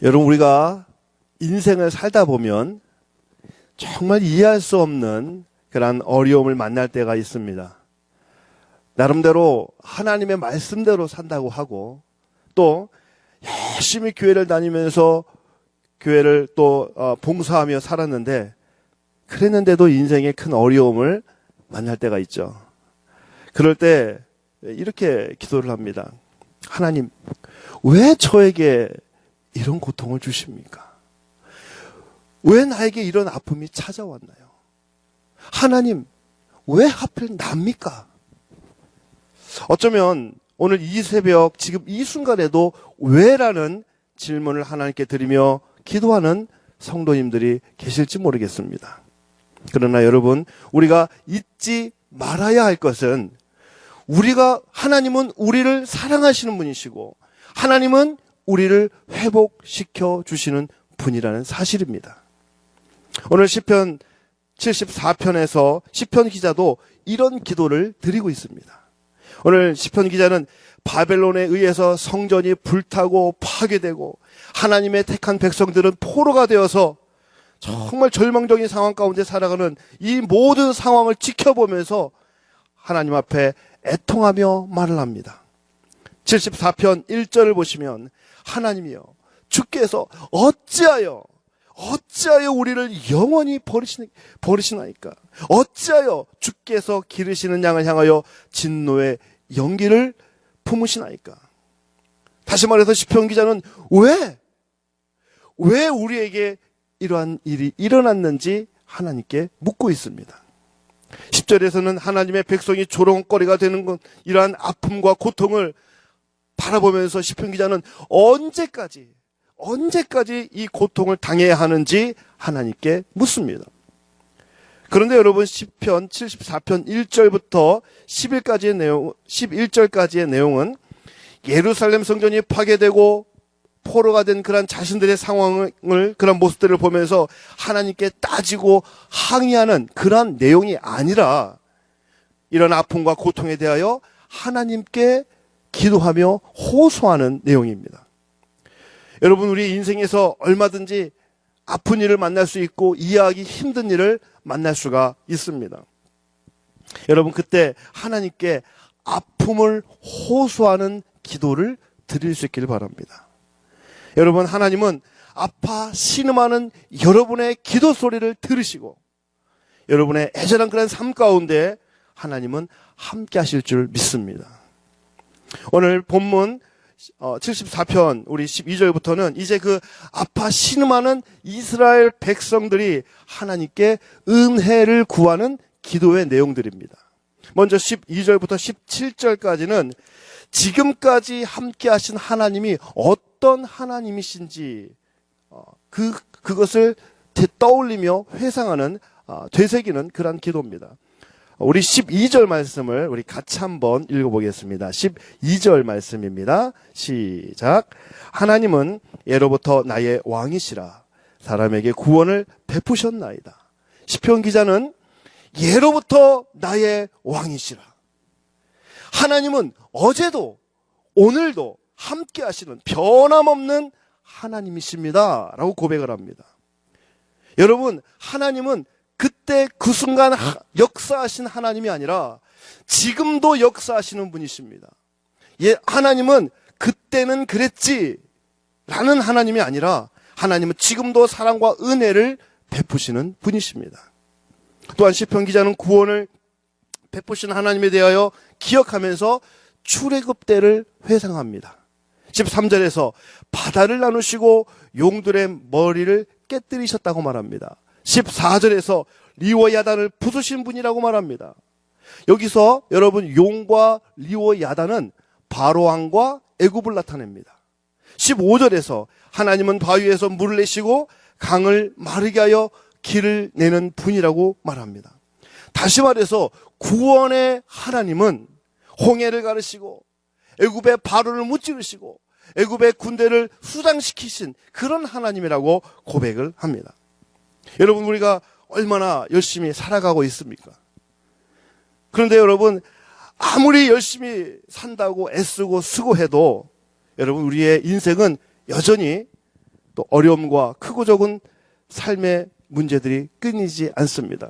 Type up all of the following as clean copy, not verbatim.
여러분, 우리가 인생을 살다 보면 정말 이해할 수 없는 그런 어려움을 만날 때가 있습니다. 나름대로 하나님의 말씀대로 산다고 하고 또 열심히 교회를 다니면서 교회를 또 봉사하며 살았는데 그랬는데도 인생에 큰 어려움을 만날 때가 있죠. 그럴 때 이렇게 기도를 합니다. 하나님, 왜 저에게 이런 고통을 주십니까? 왜 나에게 이런 아픔이 찾아왔나요? 하나님, 왜 하필 납니까? 어쩌면 오늘 이 새벽 지금 이 순간에도 왜라는 질문을 하나님께 드리며 기도하는 성도님들이 계실지 모르겠습니다. 그러나 여러분, 우리가 잊지 말아야 할 것은 하나님은 우리를 사랑하시는 분이시고 하나님은 우리를 회복시켜 주시는 분이라는 사실입니다. 오늘 시편 74편에서 시편 기자도 이런 기도를 드리고 있습니다. 오늘 시편 기자는 바벨론에 의해서 성전이 불타고 파괴되고 하나님의 택한 백성들은 포로가 되어서 정말 절망적인 상황 가운데 살아가는 이 모든 상황을 지켜보면서 하나님 앞에 애통하며 말을 합니다. 74편 1절을 보시면 하나님이여 주께서 어찌하여 우리를 영원히 버리시나이까? 어찌하여 주께서 기르시는 양을 향하여 진노의 연기를 품으시나이까? 다시 말해서 시편 기자는 왜 우리에게 이러한 일이 일어났는지 하나님께 묻고 있습니다. 10절에서는 하나님의 백성이 조롱거리가 되는 건 이러한 아픔과 고통을 바라보면서 시편 기자는 언제까지 이 고통을 당해야 하는지 하나님께 묻습니다. 그런데 여러분, 시편 74편 1절부터 11절까지의 내용은 예루살렘 성전이 파괴되고 포로가 된 그런 자신들의 상황을, 그런 모습들을 보면서 하나님께 따지고 항의하는 그런 내용이 아니라 이런 아픔과 고통에 대하여 하나님께 기도하며 호소하는 내용입니다. 여러분, 우리 인생에서 얼마든지 아픈 일을 만날 수 있고 이해하기 힘든 일을 만날 수가 있습니다. 여러분, 그때 하나님께 아픔을 호소하는 기도를 드릴 수 있기를 바랍니다. 여러분, 하나님은 아파 신음하는 여러분의 기도 소리를 들으시고 여러분의 애절한 그런 삶 가운데 하나님은 함께 하실 줄 믿습니다. 오늘 본문 74편 우리 12절부터는 이제 그 아파 신음하는 이스라엘 백성들이 하나님께 은혜를 구하는 기도의 내용들입니다. 먼저 12절부터 17절까지는 지금까지 함께 하신 하나님이 어떤 하나님이신지 그것을 떠올리며 회상하는 되새기는 그런 기도입니다. 우리 12절 말씀을 우리 같이 한번 읽어보겠습니다. 12절 말씀입니다. 시작. 하나님은 예로부터 나의 왕이시라 사람에게 구원을 베푸셨나이다. 시편 기자는 예로부터 나의 왕이시라. 하나님은 어제도 오늘도 함께 하시는 변함없는 하나님이십니다 라고 고백을 합니다. 여러분, 하나님은 그때 그 순간 역사하신 하나님이 아니라 지금도 역사하시는 분이십니다. 하나님은 그때는 그랬지 라는 하나님이 아니라 하나님은 지금도 사랑과 은혜를 베푸시는 분이십니다. 또한 시편 기자는 구원을 베푸신 하나님에 대하여 기억하면서 출애굽 때를 회상합니다. 13절에서 바다를 나누시고 용들의 머리를 깨뜨리셨다고 말합니다. 14절에서 리워 야단을 부수신 분이라고 말합니다. 여기서 여러분, 용과 리워 야단은 바로왕과 애굽을 나타냅니다. 15절에서 하나님은 바위에서 물을 내시고 강을 마르게 하여 길을 내는 분이라고 말합니다. 다시 말해서 구원의 하나님은 홍해를 가르시고 애굽의 바로를 무찌르시고 애굽의 군대를 수장시키신 그런 하나님이라고 고백을 합니다. 여러분, 우리가 얼마나 열심히 살아가고 있습니까? 그런데 여러분, 아무리 열심히 산다고 애쓰고 수고해도 여러분, 우리의 인생은 여전히 또 어려움과 크고 적은 삶의 문제들이 끊이지 않습니다.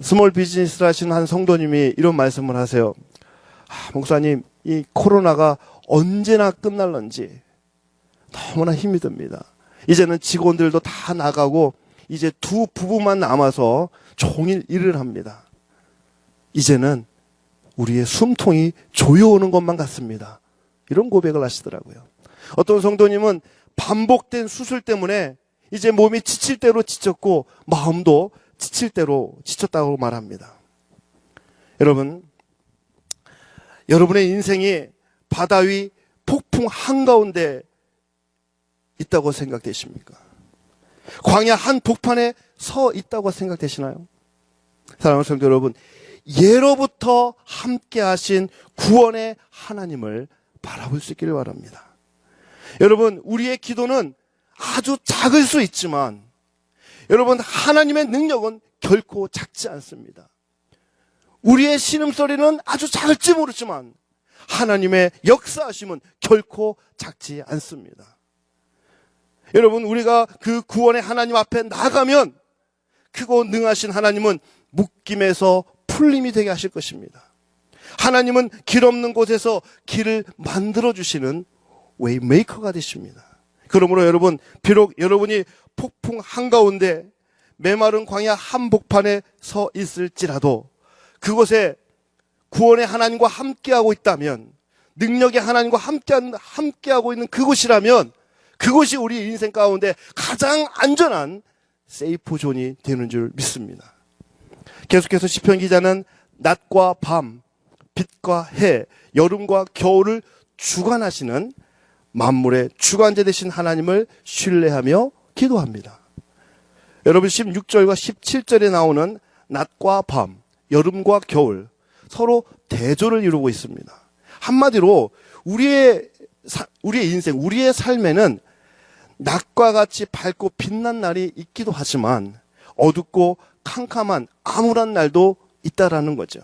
스몰 비즈니스를 하시는 한 성도님이 이런 말씀을 하세요. 목사님, 이 코로나가 언제나 끝날런지 너무나 힘이 듭니다. 이제는 직원들도 다 나가고 이제 두 부부만 남아서 종일 일을 합니다. 이제는 우리의 숨통이 조여오는 것만 같습니다. 이런 고백을 하시더라고요. 어떤 성도님은 반복된 수술 때문에 이제 몸이 지칠 대로 지쳤고 마음도 지칠 대로 지쳤다고 말합니다. 여러분, 여러분의 인생이 바다 위 폭풍 한가운데 있다고 생각되십니까? 광야 한 복판에 서 있다고 생각되시나요? 사랑하는 성도 여러분, 예로부터 함께 하신 구원의 하나님을 바라볼 수 있기를 바랍니다. 여러분, 우리의 기도는 아주 작을 수 있지만 여러분, 하나님의 능력은 결코 작지 않습니다. 우리의 신음소리는 아주 작을지 모르지만 하나님의 역사하심은 결코 작지 않습니다. 여러분, 우리가 그 구원의 하나님 앞에 나가면 크고 능하신 하나님은 묶임에서 풀림이 되게 하실 것입니다. 하나님은 길 없는 곳에서 길을 만들어주시는 웨이메이커가 되십니다. 그러므로 여러분, 비록 여러분이 폭풍 한가운데 메마른 광야 한복판에 서 있을지라도 그곳에 구원의 하나님과 함께하고 있다면, 능력의 하나님과 함께하고 있는 그곳이라면 그곳이 우리 인생 가운데 가장 안전한 세이프 존이 되는 줄 믿습니다. 계속해서 시편 기자는 낮과 밤, 빛과 해, 여름과 겨울을 주관하시는 만물의 주관자 되신 하나님을 신뢰하며 기도합니다. 여러분, 16절과 17절에 나오는 낮과 밤, 여름과 겨울, 서로 대조를 이루고 있습니다. 한마디로 우리의 인생, 우리의 삶에는 낮과 같이 밝고 빛난 날이 있기도 하지만 어둡고 캄캄한 암울한 날도 있다라는 거죠.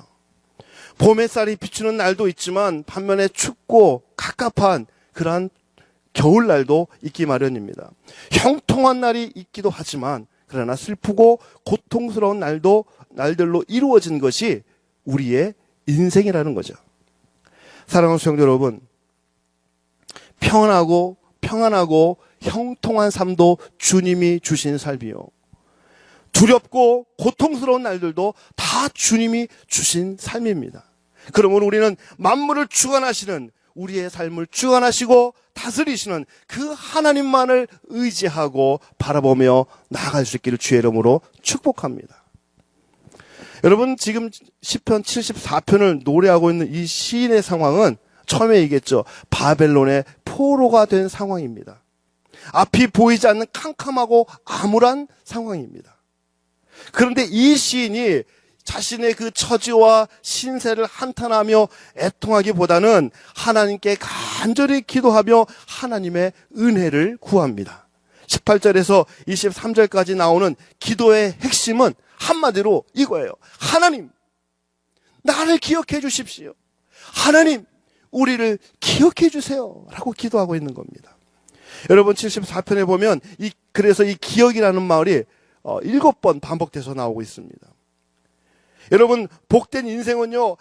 봄 햇살이 비추는 날도 있지만 반면에 춥고 갑갑한 그러한 겨울날도 있기 마련입니다. 형통한 날이 있기도 하지만 그러나 슬프고 고통스러운 날들로 이루어진 것이 우리의 인생이라는 거죠. 사랑하는 성도 여러분, 평안하고 형통한 삶도 주님이 주신 삶이요, 두렵고 고통스러운 날들도 다 주님이 주신 삶입니다. 그러므로 우리는 만물을 주관하시는, 우리의 삶을 주관하시고 다스리시는 그 하나님만을 의지하고 바라보며 나아갈 수 있기를 주의 이름으로 축복합니다. 여러분, 지금 시편 74편을 노래하고 있는 이 시인의 상황은 처음에 얘기했죠. 바벨론의 포로가 된 상황입니다. 앞이 보이지 않는 캄캄하고 암울한 상황입니다. 그런데 이 시인이 자신의 그 처지와 신세를 한탄하며 애통하기보다는 하나님께 간절히 기도하며 하나님의 은혜를 구합니다. 18절에서 23절까지 나오는 기도의 핵심은 한마디로 이거예요. 하나님, 나를 기억해 주십시오. 하나님, 우리를 기억해 주세요. 라고 기도하고 있는 겁니다. 여러분, 74편에 보면 그래서 이 기억이라는 말이 7번 반복돼서 나오고 있습니다. 여러분, 복된 인생은요,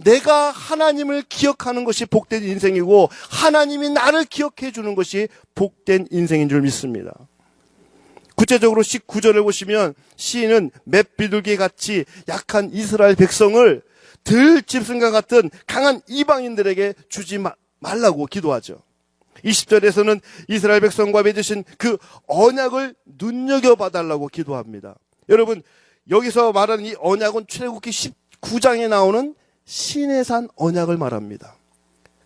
내가 하나님을 기억하는 것이 복된 인생이고 하나님이 나를 기억해 주는 것이 복된 인생인 줄 믿습니다. 구체적으로 19절을 보시면 시인은 맷비둘기 같이 약한 이스라엘 백성을 들짐승과 같은 강한 이방인들에게 주지 말라고 기도하죠. 20절에서는 이스라엘 백성과 맺으신 그 언약을 눈여겨봐달라고 기도합니다. 여러분, 여기서 말하는 이 언약은 출애굽기 19장에 나오는 시내산 언약을 말합니다.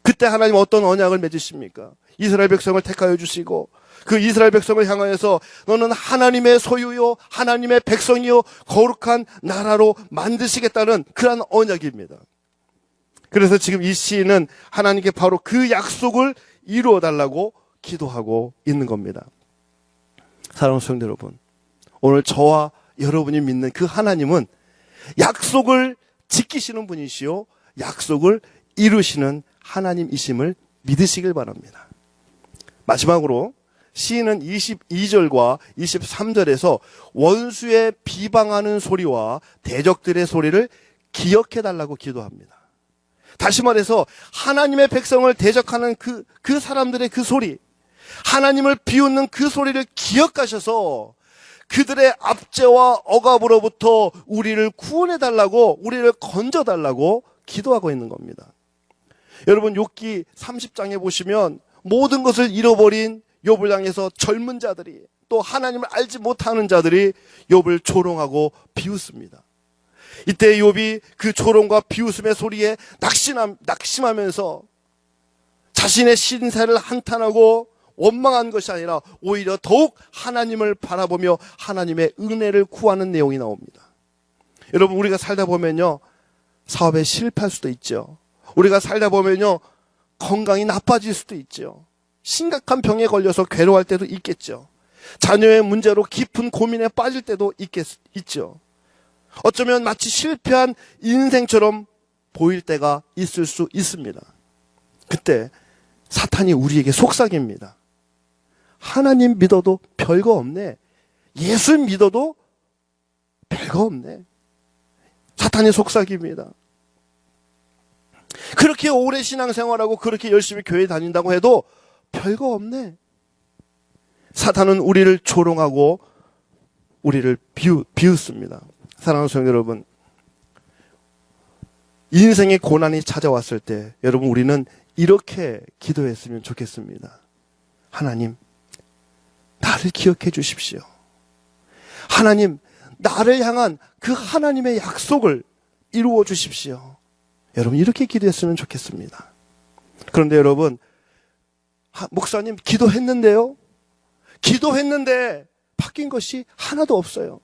그때 하나님 어떤 언약을 맺으십니까? 이스라엘 백성을 택하여 주시고 그 이스라엘 백성을 향하여서 너는 하나님의 소유요, 하나님의 백성이요, 거룩한 나라로 만드시겠다는 그러한 언약입니다. 그래서 지금 이 시인은 하나님께 바로 그 약속을 이루어 달라고 기도하고 있는 겁니다. 사랑하는 성도 여러분, 오늘 저와 여러분이 믿는 그 하나님은 약속을 지키시는 분이시요, 약속을 이루시는 하나님이심을 믿으시길 바랍니다. 마지막으로 시인은 22절과 23절에서 원수의 비방하는 소리와 대적들의 소리를 기억해달라고 기도합니다. 다시 말해서 하나님의 백성을 대적하는 그 사람들의 그 소리, 하나님을 비웃는 그 소리를 기억하셔서 그들의 압제와 억압으로부터 우리를 구원해달라고, 우리를 건져달라고 기도하고 있는 겁니다. 여러분, 욥기 30장에 보시면 모든 것을 잃어버린 욥을 향해서 젊은 자들이, 또 하나님을 알지 못하는 자들이 욥을 조롱하고 비웃습니다. 이때 욥이 그 조롱과 비웃음의 소리에 낙심하면서 자신의 신세를 한탄하고 원망한 것이 아니라 오히려 더욱 하나님을 바라보며 하나님의 은혜를 구하는 내용이 나옵니다. 여러분, 우리가 살다 보면요, 사업에 실패할 수도 있죠. 우리가 살다 보면요, 건강이 나빠질 수도 있죠. 심각한 병에 걸려서 괴로워할 때도 있겠죠. 자녀의 문제로 깊은 고민에 빠질 때도 있죠. 어쩌면 마치 실패한 인생처럼 보일 때가 있을 수 있습니다. 그때 사탄이 우리에게 속삭입니다. 하나님 믿어도 별거 없네. 예수 믿어도 별거 없네. 사탄이 속삭입니다. 그렇게 오래 신앙생활하고 그렇게 열심히 교회 다닌다고 해도 별거 없네. 사탄은 우리를 조롱하고 우리를 비웃습니다. 사랑하는 성도 여러분, 인생의 고난이 찾아왔을 때 여러분, 우리는 이렇게 기도했으면 좋겠습니다. 하나님, 나를 기억해 주십시오. 하나님, 나를 향한 그 하나님의 약속을 이루어 주십시오. 여러분, 이렇게 기도했으면 좋겠습니다. 그런데 여러분, 목사님 기도했는데요? 기도했는데 바뀐 것이 하나도 없어요.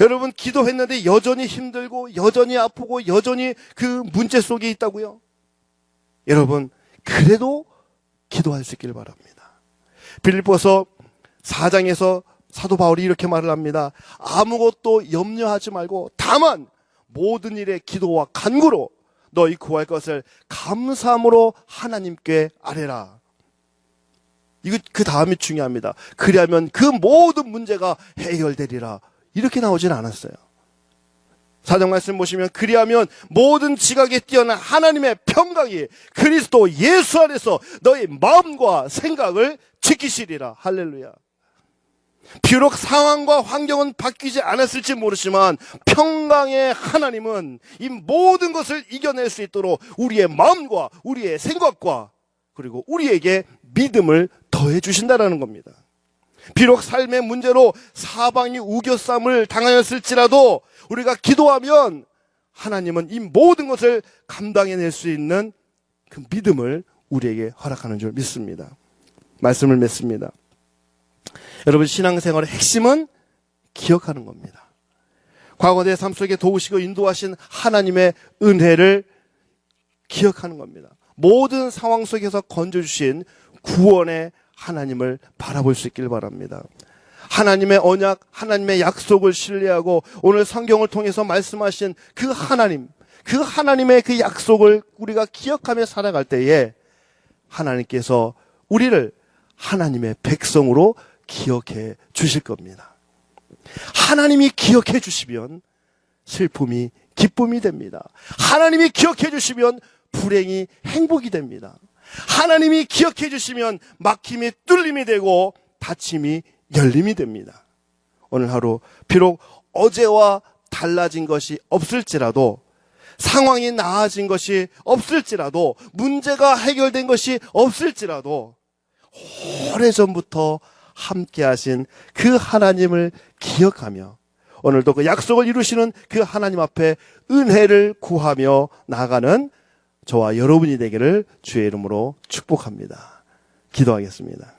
여러분, 기도했는데 여전히 힘들고 여전히 아프고 여전히 그 문제 속에 있다고요? 여러분, 그래도 기도할 수 있기를 바랍니다. 빌립보서 4장에서 사도 바울이 이렇게 말을 합니다. 아무것도 염려하지 말고 다만 모든 일에 기도와 간구로 너희 구할 것을 감사함으로 하나님께 아뢰라. 이거 그 다음이 중요합니다. 그리하면 그 모든 문제가 해결되리라. 이렇게 나오진 않았어요. 4장 말씀 보시면 그리하면 모든 지각에 뛰어난 하나님의 평강이 그리스도 예수 안에서 너희 마음과 생각을 지키시리라. 할렐루야. 비록 상황과 환경은 바뀌지 않았을지 모르지만 평강의 하나님은 이 모든 것을 이겨낼 수 있도록 우리의 마음과 우리의 생각과 그리고 우리에게 믿음을 더해 주신다라는 겁니다. 비록 삶의 문제로 사방이 우겨쌈을 당하였을지라도 우리가 기도하면 하나님은 이 모든 것을 감당해낼 수 있는 그 믿음을 우리에게 허락하는 줄 믿습니다. 말씀을 맺습니다. 여러분, 신앙생활의 핵심은 기억하는 겁니다. 과거 내 삶 속에 도우시고 인도하신 하나님의 은혜를 기억하는 겁니다. 모든 상황 속에서 건져주신 구원의 하나님을 바라볼 수 있길 바랍니다. 하나님의 언약, 하나님의 약속을 신뢰하고 오늘 성경을 통해서 말씀하신 그 하나님, 그 하나님의 그 약속을 우리가 기억하며 살아갈 때에 하나님께서 우리를 하나님의 백성으로 기억해 주실 겁니다. 하나님이 기억해 주시면 슬픔이 기쁨이 됩니다. 하나님이 기억해 주시면 불행이 행복이 됩니다. 하나님이 기억해 주시면 막힘이 뚫림이 되고 닫힘이 열림이 됩니다. 오늘 하루 비록 어제와 달라진 것이 없을지라도, 상황이 나아진 것이 없을지라도, 문제가 해결된 것이 없을지라도 오래전부터 함께 하신 그 하나님을 기억하며 오늘도 그 약속을 이루시는 그 하나님 앞에 은혜를 구하며 나아가는 저와 여러분이 되기를 주의 이름으로 축복합니다. 기도하겠습니다.